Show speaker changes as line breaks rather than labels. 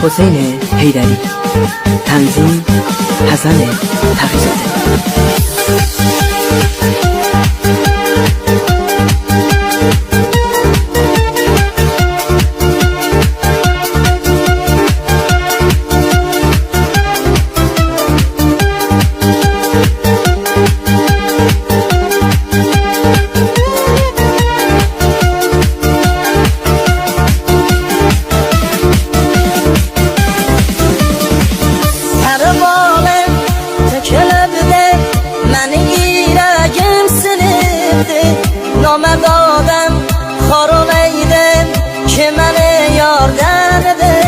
حسین حیدری، تنظیم حسن تقی‌زاده.
نامدادم خارو نیده که من یاردن ده